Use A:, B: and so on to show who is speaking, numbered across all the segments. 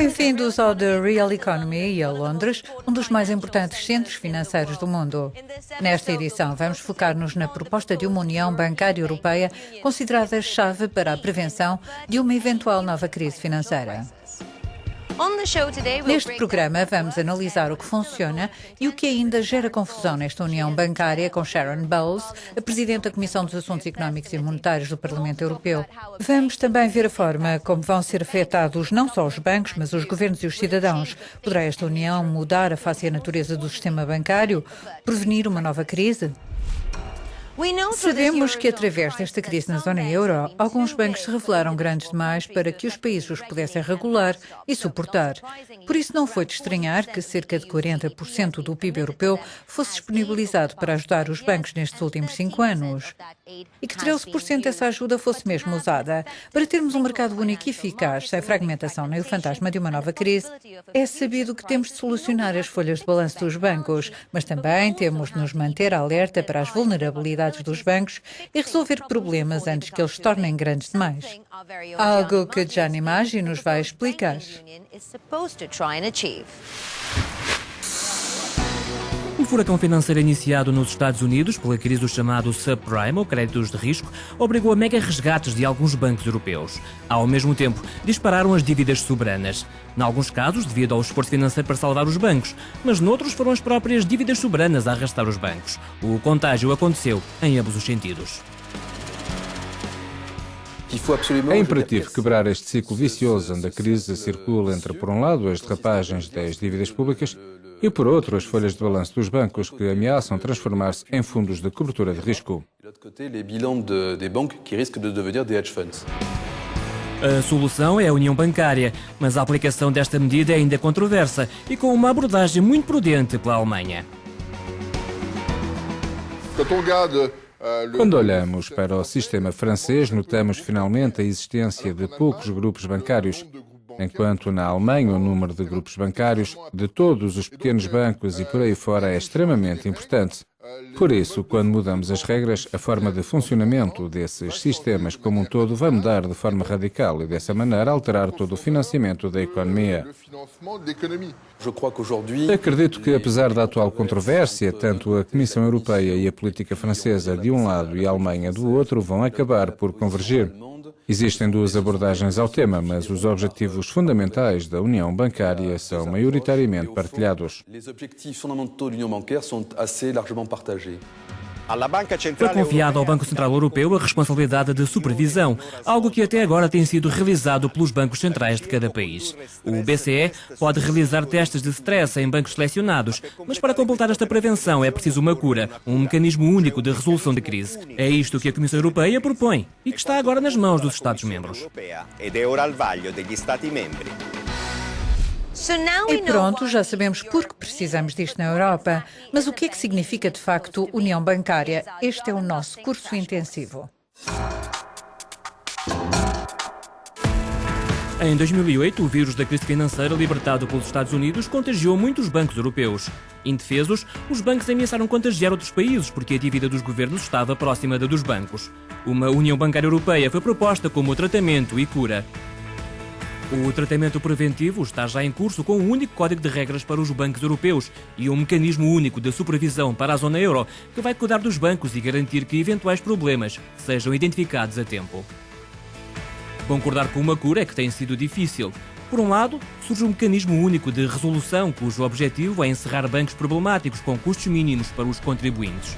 A: Bem-vindos ao The Real Economy e a Londres, um dos mais importantes centros financeiros do mundo. Nesta edição, vamos focar-nos na proposta de uma União Bancária Europeia considerada chave para a prevenção de uma eventual nova crise financeira. Neste programa, vamos analisar o que funciona e o que ainda gera confusão nesta União Bancária com Sharon Bowles, a Presidente da Comissão dos Assuntos Económicos e Monetários do Parlamento Europeu. Vamos também ver a forma como vão ser afetados não só os bancos, mas os governos e os cidadãos. Poderá esta União mudar a face e a natureza do sistema bancário? Prevenir uma nova crise? Sabemos que, através desta crise na zona euro, alguns bancos se revelaram grandes demais para que os países os pudessem regular e suportar. Por isso, não foi de estranhar que cerca de 40% do PIB europeu fosse disponibilizado para ajudar os bancos nestes últimos 5 anos. E que 13% dessa ajuda fosse mesmo usada. Para termos um mercado único e eficaz, sem fragmentação nem o fantasma de uma nova crise, é sabido que temos de solucionar as folhas de balanço dos bancos, mas também temos de nos manter alerta para as vulnerabilidades dos bancos e resolver problemas antes que eles se tornem grandes demais. Algo que Gianni Maggi nos vai explicar.
B: O furacão financeiro iniciado nos Estados Unidos pela crise do chamado subprime, ou créditos de risco, obrigou a mega resgates de alguns bancos europeus. Ao mesmo tempo, dispararam as dívidas soberanas. Em alguns casos, devido ao esforço financeiro para salvar os bancos, mas noutros foram as próprias dívidas soberanas a arrastar os bancos. O contágio aconteceu em ambos os sentidos.
C: É imperativo quebrar este ciclo vicioso onde a crise circula entre, por um lado, as derrapagens das dívidas públicas e, por outro, as folhas de balanço dos bancos que ameaçam transformar-se em fundos de cobertura de risco.
B: A solução é a União Bancária, mas a aplicação desta medida é ainda controversa e com uma abordagem muito prudente pela Alemanha.
C: Quando olhamos para o sistema francês, notamos finalmente a existência de poucos grupos bancários, enquanto na Alemanha o número de grupos bancários de todos os pequenos bancos e por aí fora é extremamente importante. Por isso, quando mudamos as regras, a forma de funcionamento desses sistemas como um todo vai mudar de forma radical e, dessa maneira, alterar todo o financiamento da economia. Acredito que, apesar da atual controvérsia, tanto a Comissão Europeia e a política francesa de um lado e a Alemanha do outro vão acabar por convergir. Existem duas abordagens ao tema, mas os objetivos fundamentais da União Bancária são maioritariamente partilhados.
B: Foi confiada ao Banco Central Europeu a responsabilidade de supervisão, algo que até agora tem sido realizado pelos bancos centrais de cada país. O BCE pode realizar testes de stress em bancos selecionados, mas para completar esta prevenção é preciso uma cura, um mecanismo único de resolução de crise. É isto que a Comissão Europeia propõe e que está agora nas mãos dos Estados-membros.
A: E pronto, já sabemos por que precisamos disto na Europa. Mas o que é que significa de facto União Bancária? Este é o nosso curso intensivo.
B: Em 2008, o vírus da crise financeira libertado pelos Estados Unidos contagiou muitos bancos europeus. Indefesos, os bancos ameaçaram contagiar outros países porque a dívida dos governos estava próxima da dos bancos. Uma União Bancária Europeia foi proposta como tratamento e cura. O tratamento preventivo está já em curso com um único código de regras para os bancos europeus e um mecanismo único de supervisão para a zona euro que vai cuidar dos bancos e garantir que eventuais problemas sejam identificados a tempo. Concordar com uma cura é que tem sido difícil. Por um lado, surge um mecanismo único de resolução cujo objetivo é encerrar bancos problemáticos com custos mínimos para os contribuintes.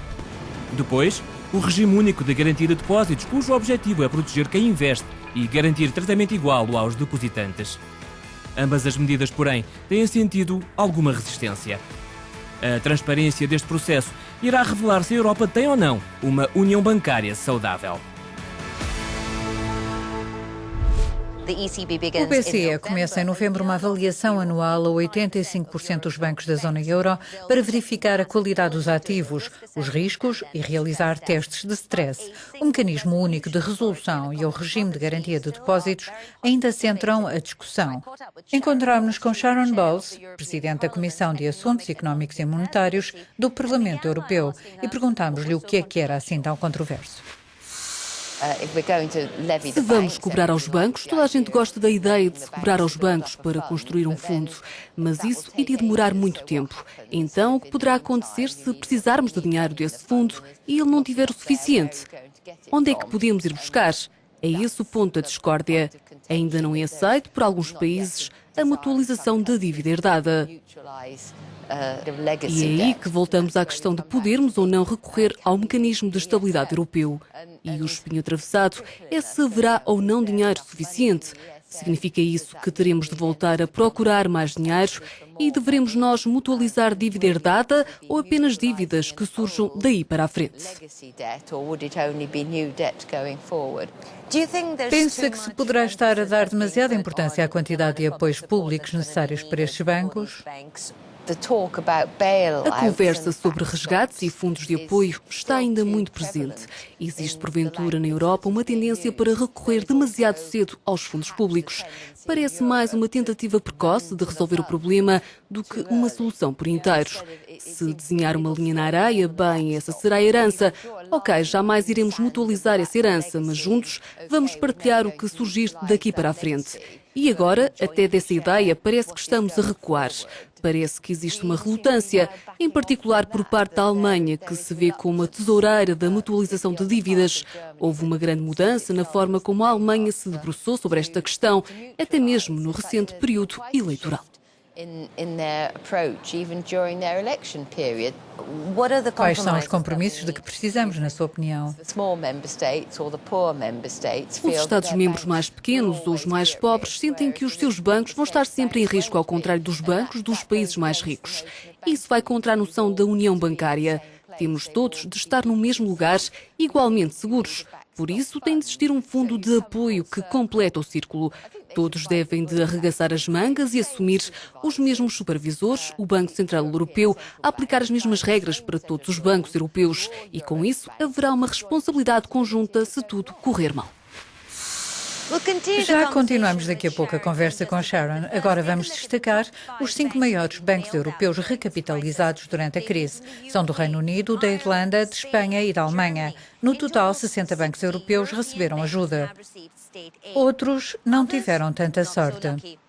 B: Depois, o regime único de garantia de depósitos cujo objetivo é proteger quem investe e garantir tratamento igual aos depositantes. Ambas as medidas, porém, têm sentido alguma resistência. A transparência deste processo irá revelar se a Europa tem ou não uma união bancária saudável.
A: O BCE começa em novembro uma avaliação anual a 85% dos bancos da zona euro para verificar a qualidade dos ativos, os riscos e realizar testes de stress. O mecanismo único de resolução e o regime de garantia de depósitos ainda centram a discussão. Encontramos-nos com Sharon Bowles, Presidente da Comissão de Assuntos Económicos e Monetários do Parlamento Europeu, e perguntámos-lhe o que era assim tão controverso.
D: Se vamos cobrar aos bancos, toda a gente gosta da ideia de se cobrar aos bancos para construir um fundo, mas isso iria demorar muito tempo. Então, o que poderá acontecer se precisarmos de dinheiro desse fundo e ele não tiver o suficiente? Onde é que podemos ir buscar? É esse o ponto da discórdia. Ainda não é aceito por alguns países a mutualização da dívida herdada. E é aí que voltamos à questão de podermos ou não recorrer ao mecanismo de estabilidade europeu. E o espinho atravessado é se haverá ou não dinheiro suficiente. Significa isso que teremos de voltar a procurar mais dinheiro e deveremos nós mutualizar dívida herdada ou apenas dívidas que surjam daí para a frente?
A: Pensa que se poderá estar a dar demasiada importância à quantidade de apoios públicos necessários para estes bancos?
D: A conversa sobre resgates e fundos de apoio está ainda muito presente. Existe, porventura, na Europa uma tendência para recorrer demasiado cedo aos fundos públicos. Parece mais uma tentativa precoce de resolver o problema do que uma solução por inteiro. Se desenhar uma linha na areia, bem, essa será a herança. Ok, jamais iremos mutualizar essa herança, mas juntos vamos partilhar o que surgir daqui para a frente. E agora, até dessa ideia, parece que estamos a recuar. Parece que existe uma relutância, em particular por parte da Alemanha, que se vê como a tesoureira da mutualização de dívidas. Houve uma grande mudança na forma como a Alemanha se debruçou sobre esta questão, até mesmo no recente período eleitoral.
A: Quais são os compromissos de que precisamos, na sua opinião?
D: Os Estados-membros mais pequenos ou os mais pobres sentem que os seus bancos vão estar sempre em risco, ao contrário dos bancos dos países mais ricos. Isso vai contra a noção da união bancária. Temos todos de estar no mesmo lugar, igualmente seguros. Por isso, tem de existir um fundo de apoio que completa o círculo. Todos devem de arregaçar as mangas e assumir os mesmos supervisores, o Banco Central Europeu, a aplicar as mesmas regras para todos os bancos europeus. E com isso, haverá uma responsabilidade conjunta se tudo correr mal.
A: Já continuamos daqui a pouco a conversa com Sharon. Agora vamos destacar os 5 maiores bancos europeus recapitalizados durante a crise. São do Reino Unido, da Irlanda, de Espanha e da Alemanha. No total, 60 bancos europeus receberam ajuda. Outros não tiveram tanta sorte.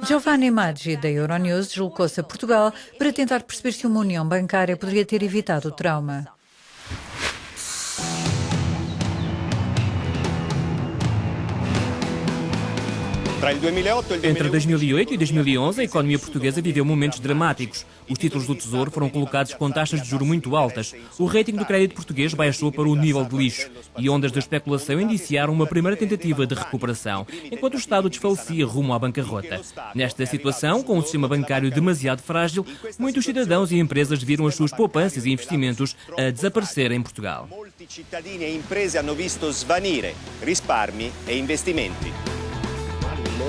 A: Giovanni Maggi, da Euronews, deslocou-se a Portugal para tentar perceber se uma união bancária poderia ter evitado o trauma.
B: Entre 2008 e 2011, a economia portuguesa viveu momentos dramáticos. Os títulos do Tesouro foram colocados com taxas de juros muito altas. O rating do crédito português baixou para o nível de lixo e ondas de especulação indiciaram uma primeira tentativa de recuperação, enquanto o Estado desfalecia rumo à bancarrota. Nesta situação, com um sistema bancário demasiado frágil, muitos cidadãos e empresas viram as suas poupanças e investimentos a desaparecer em Portugal.
E: Molti cittadini e imprese hanno visto svanire risparmi e investimenti.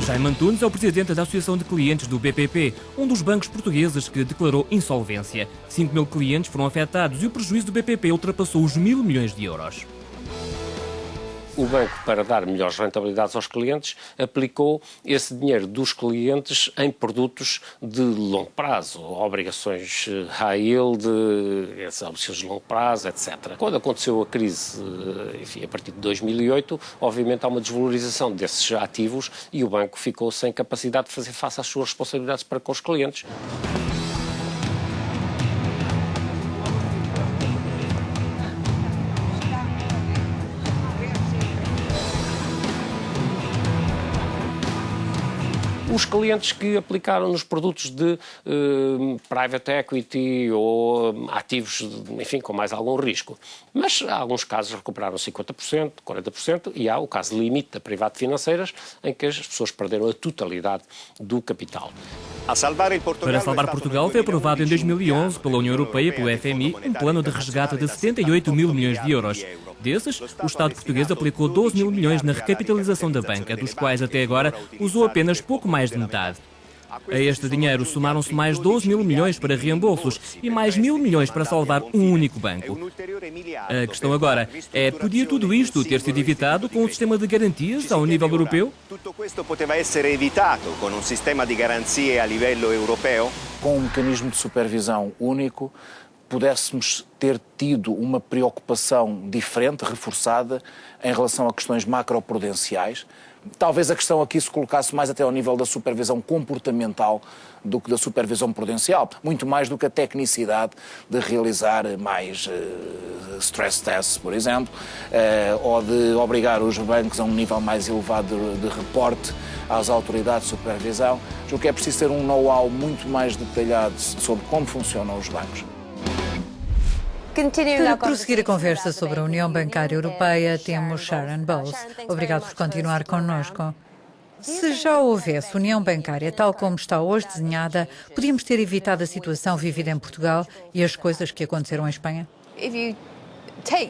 B: Jaime Antunes é o presidente da Associação de Clientes do BPP, um dos bancos portugueses que declarou insolvência. 5 mil clientes foram afetados e o prejuízo do BPP ultrapassou os 1.000 milhões de euros.
F: O banco, para dar melhores rentabilidades aos clientes, aplicou esse dinheiro dos clientes em produtos de longo prazo, obrigações high yield, obrigações de longo prazo, etc. Quando aconteceu a crise, enfim, a partir de 2008, obviamente há uma desvalorização desses ativos e o banco ficou sem capacidade de fazer face às suas responsabilidades para com os clientes. Os clientes que aplicaram nos produtos de private equity ou ativos, enfim, com mais algum risco. Mas há alguns casos recuperaram 50%, 40% e há o caso limite da private financeiras em que as pessoas perderam a totalidade do capital.
B: Para salvar Portugal foi aprovado em 2011 pela União Europeia e pelo FMI um plano de resgate de 78 mil milhões de euros. Desses, o Estado português aplicou 12 mil milhões na recapitalização da banca, dos quais até agora usou apenas pouco mais de metade. A este dinheiro somaram-se mais 12 mil milhões para reembolsos e mais 1.000 milhões para salvar um único banco. A questão agora é, podia tudo isto ter sido evitado com um sistema de garantias ao nível europeu?
E: Tudo isto poderia ser evitado com um sistema de garantia a nível europeu?
G: Com um mecanismo de supervisão único, pudéssemos ter tido uma preocupação diferente, reforçada, em relação a questões macroprudenciais. Talvez a questão aqui se colocasse mais até ao nível da supervisão comportamental do que da supervisão prudencial, muito mais do que a tecnicidade de realizar mais stress tests, por exemplo, ou de obrigar os bancos a um nível mais elevado de reporte às autoridades de supervisão. O que é preciso ter um know-how muito mais detalhado sobre como funcionam os bancos.
A: Para prosseguir a conversa sobre a União Bancária Europeia, temos Sharon Bowles. Obrigado por continuar connosco. Se já houvesse União Bancária tal como está hoje desenhada, podíamos ter evitado a situação vivida em Portugal e as coisas que aconteceram em Espanha?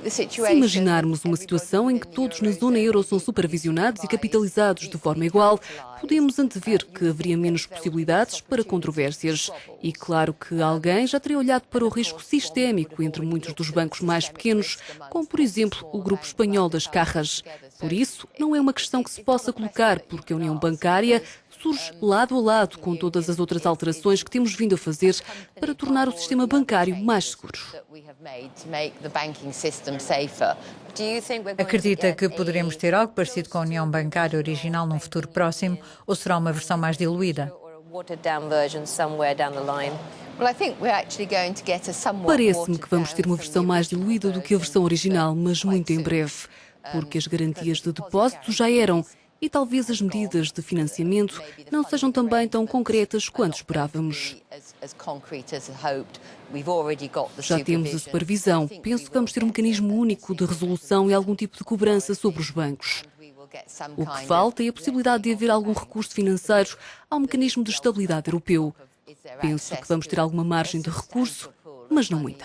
D: Se imaginarmos uma situação em que todos na zona euro são supervisionados e capitalizados de forma igual, podemos antever que haveria menos possibilidades para controvérsias. E claro que alguém já teria olhado para o risco sistémico entre muitos dos bancos mais pequenos, como por exemplo o grupo espanhol das Cajas. Por isso, não é uma questão que se possa colocar, porque a União Bancária surge lado a lado com todas as outras alterações que temos vindo a fazer para tornar o sistema bancário mais seguro.
A: Acredita que poderemos ter algo parecido com a União Bancária original num futuro próximo, ou será uma versão mais diluída?
D: Parece-me que vamos ter uma versão mais diluída do que a versão original, mas muito em breve, porque as garantias de depósito já eram. E talvez as medidas de financiamento não sejam também tão concretas quanto esperávamos. Já temos a supervisão. Penso que vamos ter um mecanismo único de resolução e algum tipo de cobrança sobre os bancos. O que falta é a possibilidade de haver algum recurso financeiro ao mecanismo de estabilidade europeu. Penso que vamos ter alguma margem de recurso, mas não muita.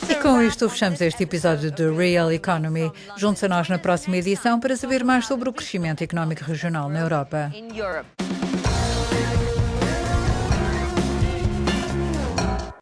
A: E com isto fechamos este episódio do Real Economy. Junte-se a nós na próxima edição para saber mais sobre o crescimento económico regional na Europa.